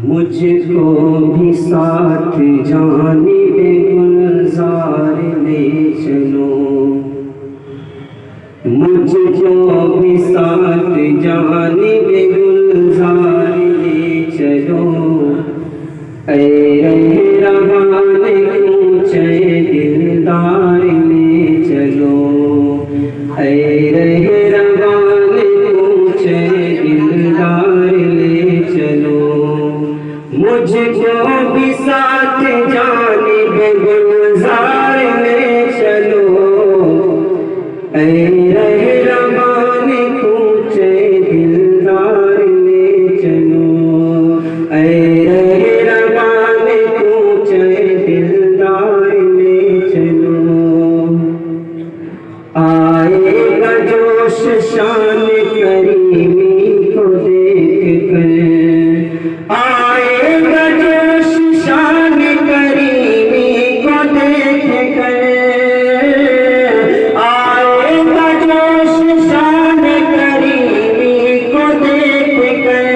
मुझको भी साथ जानिबे गुलजार ले चलो, मुझको भी साथ जानिबे गुलजार ले चलो। ऐ रहवाने ऊंचे दिलदार ले चलो, ऐ रहवाने ऊंचे दिलदार ले चलो। मुझको भी साथ जानिबे गुलजार ले चलो, ऐ रहवाने ऊंचे दिलदार ले चलो, ऐ रहवाने ऊंचे दिलदार ले चलो। आएगा जोश शान करीमी को देख कर, आएगा जोश शान करीमी को देख कर, आएगा जोश शान करीमी को देख कर,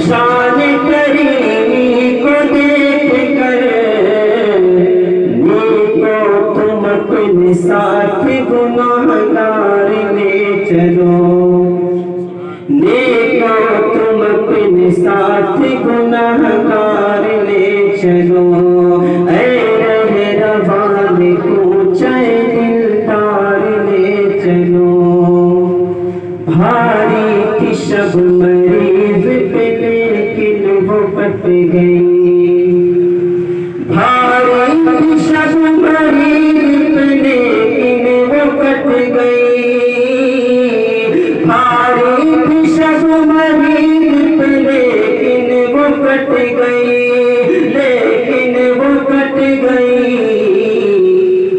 शान करीमी को देख कर। नीको तुम अपने साथ गुनाहगार ले चलो, नेको तुम अपने साथ गुनाहगार ले चलो। ऐ रहवाने ऊंचे दिलदार ले चलो। भारी थी शब मरीज पे लेकिन वो पट गई, भारी थी शब मरीज पे लेकिन वो पट गई, भारी थी शब मरीज पे लेकिन वो कट गई, लेकिन वो कट गई।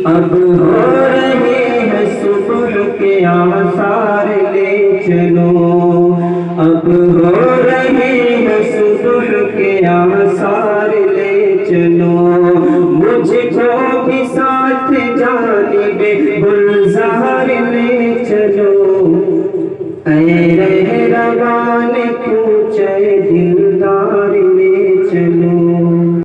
अब हो रहे हैं सुबह के आसार ले चलो, अब हो रहे हैं सुबह के आसार ले चलो। मुझको भी साथ जानिबे